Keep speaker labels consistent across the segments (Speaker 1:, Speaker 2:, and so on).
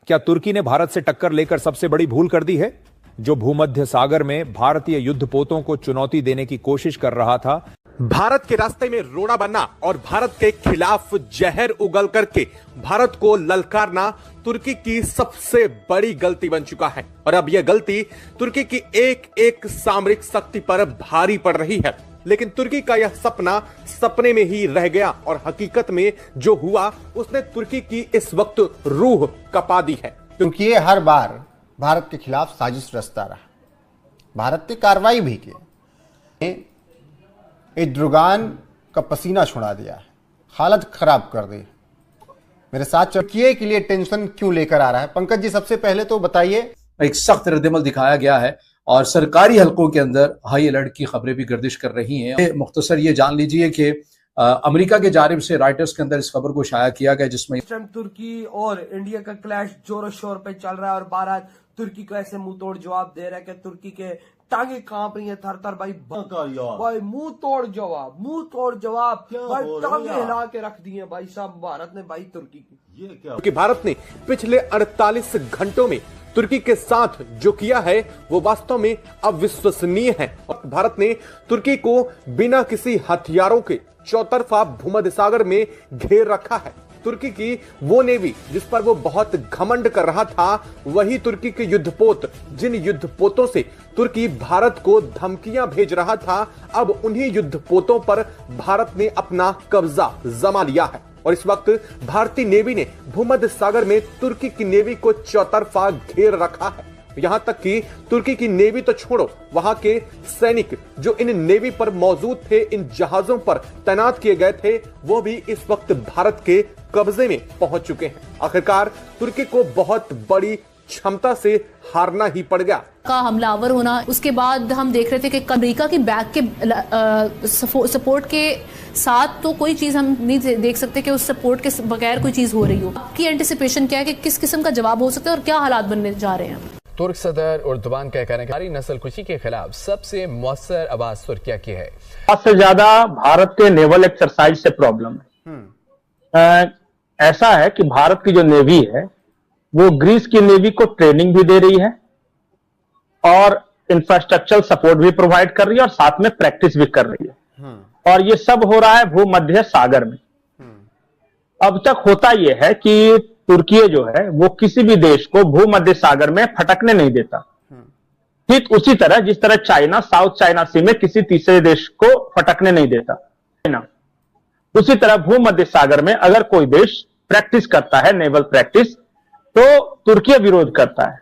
Speaker 1: क्या तुर्की ने भारत से टक्कर लेकर सबसे बड़ी भूल कर दी है? जो भूमध्य सागर में भारतीय युद्धपोतों को चुनौती देने की कोशिश कर रहा था,
Speaker 2: भारत के रास्ते में रोड़ा बनना और भारत के खिलाफ जहर उगल करके भारत को ललकारना तुर्की की सबसे बड़ी गलती बन चुका है। और अब यह गलती तुर्की की एक एक सामरिक शक्ति पर भारी पड़ रही है। लेकिन तुर्की का यह सपना सपने में ही रह गया और हकीकत में जो हुआ उसने तुर्की की इस वक्त रूह कपा दी है।
Speaker 3: तुर्की हर बार भारत के खिलाफ साजिश रचता रहा, भारत ने कार्रवाई भी की, एर्दोगान का पसीना छुड़ा दिया है, हालत खराब कर दी। मेरे साथ तुर्की के लिए टेंशन क्यों लेकर आ रहा है? पंकज जी, सबसे पहले तो बताइए।
Speaker 4: एक सख्त रद्दमल दिखाया गया है और सरकारी हलकों के अंदर हाई अलर्ट की खबरें भी गर्दिश कर रही हैं। मुख्तसर ये जान लीजिए कि अमेरिका के जानिब से राइटर्स के अंदर इस खबर को शाया किया गया, जिसमें
Speaker 5: तुर्की और इंडिया का क्लैश जोरों शोर पे चल रहा है और भारत तुर्की को ऐसे मुंह तोड़ जवाब दे रहा है कि तुर्की के टांगे कांप रही है थर थर। भाई मुंह तोड़ जवाब भाई, टांगे हिला के रख दिए भाई साहब भारत ने भाई तुर्की की।
Speaker 2: ये क्या? क्योंकि भारत ने पिछले 48 घंटों में तुर्की के साथ जो किया है वो वास्तव में अविश्वसनीय है। और भारत ने तुर्की को बिना किसी हथियारों के चौतरफा भूमध्य सागर में घेर रखा है। तुर्की की वो नेवी जिस पर वो बहुत घमंड कर रहा था, वही तुर्की के युद्धपोत, जिन युद्धपोतों से तुर्की भारत को धमकियां भेज रहा था, अब उन्हीं युद्धपोतों पर भारत ने अपना कब्जा जमा लिया है। और इस वक्त भारतीय नेवी ने भूमध्य सागर में तुर्की की नेवी को चौतरफा घेर रखा है। यहां तक कि तुर्की की नेवी तो छोड़ो, वहां के सैनिक जो इन नेवी पर मौजूद थे, इन जहाजों पर तैनात किए गए थे, वो भी इस वक्त भारत के कब्जे में पहुंच चुके हैं। आखिरकार तुर्की को बहुत बड़ी क्षमता से हारना ही पड़ गया।
Speaker 6: का हमलावर होना, उसके बाद हम देख रहे थे कि अमेरिका की बैक के सपोर्ट के साथ तो कोई चीज हम नहीं देख सकते कि उस सपोर्ट के बगैर कोई चीज हो रही हो। आपकी एंटिसिपेशन क्या है कि किस किस्म का जवाब हो सकता है और क्या हालात बनने जा रहे हैं?
Speaker 7: तुर्क सदर एर्दोगान का कहना है कि नस्ल कुशी के खिलाफ सबसे मौसर आवाज तुर्किया की है।
Speaker 8: सबसे ज्यादा भारत के नेवल एक्सरसाइज से प्रॉब्लम है। ऐसा है कि भारत की जो नेवी है वो ग्रीस की नेवी को ट्रेनिंग भी दे रही है और इंफ्रास्ट्रक्चरल सपोर्ट भी प्रोवाइड कर रही है और साथ में प्रैक्टिस भी कर रही है। और ये सब हो रहा है भूमध्य सागर में। अब तक होता यह है कि तुर्की जो है वो किसी भी देश को भूमध्य सागर में फटकने नहीं देता। ठीक उसी तरह जिस तरह चाइना साउथ चाइना सी में किसी तीसरे देश को फटकने नहीं देता, उसी तरह भूमध्य सागर में अगर कोई देश प्रैक्टिस करता है, नेवल प्रैक्टिस, तो तुर्की विरोध करता है।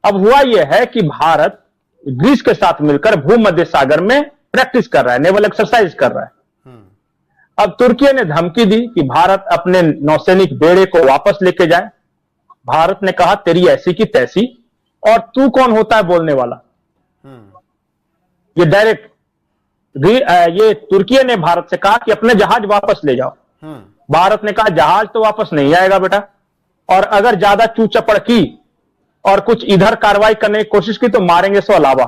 Speaker 8: अब हुआ यह है कि भारत ग्रीस के साथ मिलकर भूमध्य सागर में प्रैक्टिस कर रहा है, नेवल एक्सरसाइज कर रहा है। अब तुर्की ने धमकी दी कि भारत अपने नौसैनिक बेड़े को वापस लेके जाए। भारत ने कहा तेरी ऐसी की तैसी, और तू कौन होता है बोलने वाला? ये डायरेक्ट ये तुर्की ने भारत से कहा कि अपने जहाज वापस ले जाओ। भारत ने कहा जहाज तो वापस नहीं आएगा बेटा, और अगर ज्यादा चू चपड़ की और कुछ इधर कार्रवाई करने की कोशिश की तो मारेंगे सो अलावा।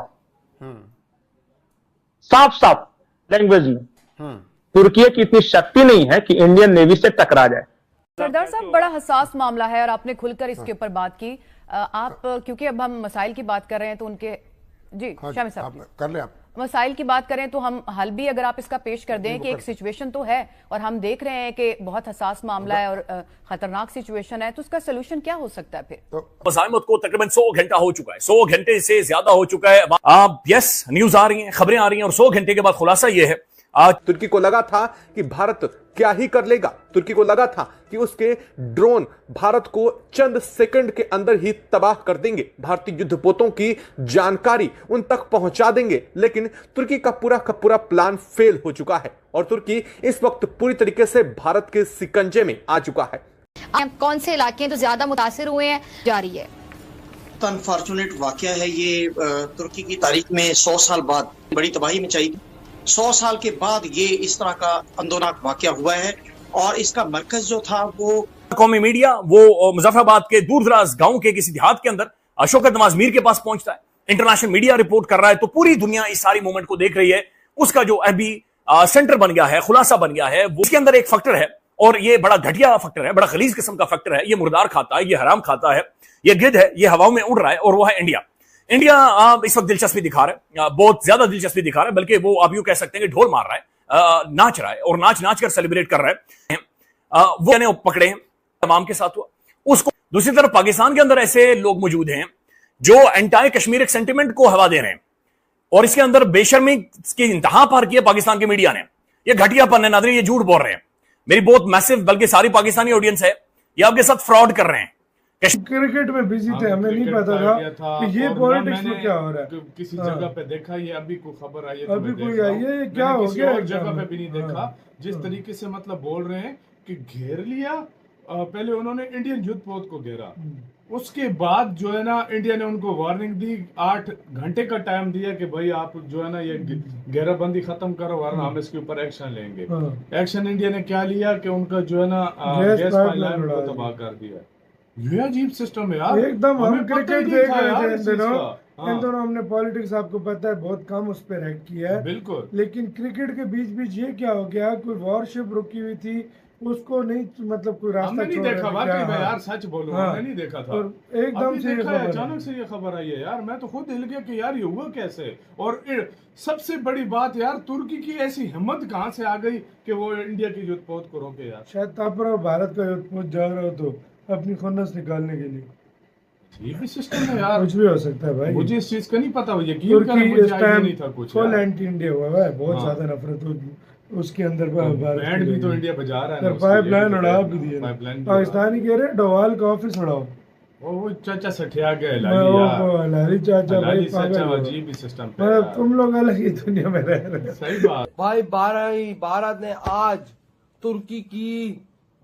Speaker 8: साफ साफ लैंग्वेज में तुर्की की इतनी शक्ति नहीं है कि इंडियन नेवी से टकरा जाए।
Speaker 9: सरदार साहब, बड़ा हसास मामला है और आपने खुलकर इसके ऊपर बात की। आप क्योंकि अब हम मसाइल की बात कर रहे हैं तो उनके जी शामिल साहब
Speaker 10: कर ले, आप
Speaker 9: मसाइल की बात करें तो हम हल भी अगर आप इसका पेश कर दें कि एक सिचुएशन तो है और हम देख रहे हैं कि बहुत हसास मामला है और खतरनाक सिचुएशन है, तो उसका सोल्यूशन क्या हो सकता है? फिर
Speaker 11: मज़ाहिमत को तकरीबन 100 घंटा हो चुका है, 100 घंटे से ज्यादा हो चुका है। यस, न्यूज आ रही है, खबरें आ रही हैं और 100 घंटे के बाद खुलासा यह है
Speaker 2: आज तुर्की को लगा था कि भारत क्या ही कर लेगा। तुर्की को लगा था कि उसके ड्रोन भारत को चंद सेकंड के अंदर ही तबाह कर देंगे, भारतीय युद्धपोतों की जानकारी उन तक पहुंचा देंगे। लेकिन तुर्की का पूरा प्लान फेल हो चुका है और तुर्की इस वक्त पूरी तरीके से भारत के सिकंजे में आ चुका है।
Speaker 12: कौन से इलाके तो ज्यादा मुतासिर हुए हैं जा रही है?
Speaker 13: तो अनफॉर्चुनेट वाकया है ये। तुर्की की तारीख में 100 साल बाद बड़ी तबाही मचाई थी। 100 साल के बाद ये इस तरह का अंदोनाक वाकया हुआ है और इसका मरकज जो था वो
Speaker 11: कौमी मीडिया वो मुजफ्फराबाद के दूर दराज गांव के किसी देहात के अंदर शौकत नवाज मीर के पास पहुंचता है। इंटरनेशनल मीडिया रिपोर्ट कर रहा है तो पूरी दुनिया इस सारी मूवमेंट को देख रही है। उसका जो अभी सेंटर बन गया है, खुलासा बन गया है, वो उसके अंदर एक फैक्टर है और ये बड़ा घटिया फैक्टर है, बड़ा खलीज किस्म का फैक्टर है। ये मुर्दार खाता है, ये हराम खाता है, ये गिद्ध है, ये हवाओं में उड़ रहा है, और वो है इंडिया। इंडिया इस वक्त दिलचस्पी दिखा रहा है, बहुत ज्यादा दिलचस्पी दिखा रहा है, बल्कि वो आप यूं कह सकते हैं कि ढोल मार रहा है, नाच रहा है, और नाच नाच कर सेलिब्रेट कर रहा है। वो पकड़े हैं, तमाम के साथ हुआ। उसको दूसरी तरफ पाकिस्तान के अंदर ऐसे लोग मौजूद हैं जो एंटायर कश्मीर एक सेंटिमेंट को हवा दे रहे हैं, और इसके अंदर बेशर्मी की इंतहा पार की है पाकिस्तान की मीडिया ने। ये घटियापन है नाज़रीन, ये झूठ बोल रहे हैं। मेरी बहुत मैसिव, बल्कि सारी पाकिस्तानी ऑडियंस है, ये आपके साथ फ्रॉड कर रहे हैं।
Speaker 10: क्रिकेट में बिजी थे, हमें नहीं पता था कि ये पॉलिटिक्स में क्या हो रहा है।
Speaker 14: किसी जगह पे देखा, ये अभी कोई खबर आई है,
Speaker 10: अभी कोई आई है, क्या हो गया,
Speaker 14: और जगह पे भी नहीं देखा। जिस तरीके से मतलब बोल रहे हैं कि घेर लिया, पहले उन्होंने इंडियन युद्ध पोत को घेरा, उसके बाद जो है ना इंडिया ने उनको वार्निंग दी, 8 घंटे का टाइम दिया कि भाई आप जो है ना ये घेराबंदी खत्म करो, वरना हम इसके ऊपर एक्शन लेंगे। एक्शन इंडिया ने क्या लिया कि उनका जो है ना गैस पाइपलाइन को तबाह कर दिया। ये अजीब सिस्टम है यार,
Speaker 10: एकदम। हम क्रिकेट देख रहे थे इन दोनों, हमने पॉलिटिक्स आपको पता है बहुत कम उस पर एक्ट किया है,
Speaker 14: बिल्कुल।
Speaker 10: लेकिन क्रिकेट के बीच बीच ये क्या हो गया, कोई वॉरशिप रुकी हुई थी, उसको नहीं, मतलब कोई रास्ता
Speaker 14: हमने नहीं देखा, वाकई में यार सच बोलूं, हमने नहीं देखा था,
Speaker 10: एकदम से
Speaker 14: अचानक से ये खबर आई है यार। मैं तो खुद हिल गया कि यार ये हुआ कैसे। और सबसे बड़ी बात यार, तुर्की की ऐसी हिम्मत कहां से आ गई कि वो इंडिया की युद्धपोत को रोके यार।
Speaker 10: शायद तापरा भारत का युद्धपोत जा रहा हो तो अपनी खुन्नस निकालने के लिए।
Speaker 14: ये भी सिस्टम है यार,
Speaker 10: कुछ भी हो सकता है भाई,
Speaker 14: मुझे इस चीज का नहीं पता, यकीन करें मुझे आइडिया नहीं था कुछ।
Speaker 10: फुल एंटी इंडिया हुआ है, बहुत ज्यादा नफरत होगी उसके अंदर।
Speaker 14: बैंड भी तो इंडिया बजा रहा है,
Speaker 10: पाइपलाइन उड़ा भी दिए, पाकिस्तानी कह रहे डोवाल का ऑफिस उड़ाओ।
Speaker 14: वो चाचा सठिया गए,
Speaker 10: लाली चाचा भाई,
Speaker 14: अजीब सिस्टम पे
Speaker 10: तुम लोग अलग ही दुनिया में रह रहे।
Speaker 14: सही बात
Speaker 5: भाई। भारत ने आज तुर्की की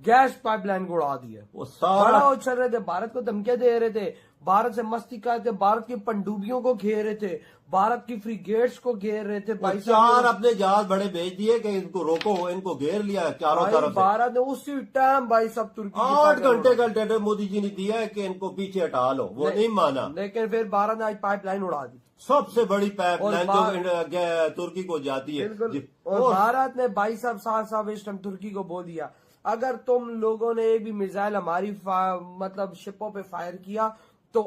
Speaker 5: गैस पाइपलाइन को उड़ा दिया, वो बड़ा उछल रहे थे, भारत को धमकियां दे रहे थे, भारत से मस्ती कर रहे थे, भारत की पनडुब्बियों को घेर रहे थे, भारत की फ्रिगेट्स को घेर रहे थे। भाई
Speaker 15: चार अपने जहाज बड़े भेज दिए कि इनको रोको, इनको घेर लिया चारों तरफ।
Speaker 5: भारत ने उसी टाइम भाई सब तुर्की
Speaker 15: 8 घंटे का टेंडर मोदी जी ने दिया है कि इनको पीछे हटा लो, वो नहीं माना।
Speaker 5: लेकिन फिर भारत ने आज पाइपलाइन उड़ा दी,
Speaker 15: सबसे बड़ी पाइपलाइन जो तुर्की को जाती है।
Speaker 5: और भारत ने भाई साहब साफ इस टाइम तुर्की को बोल दिया, अगर तुम लोगों ने एक भी मिसाइल हमारी मतलब शिपों पे फायर किया तो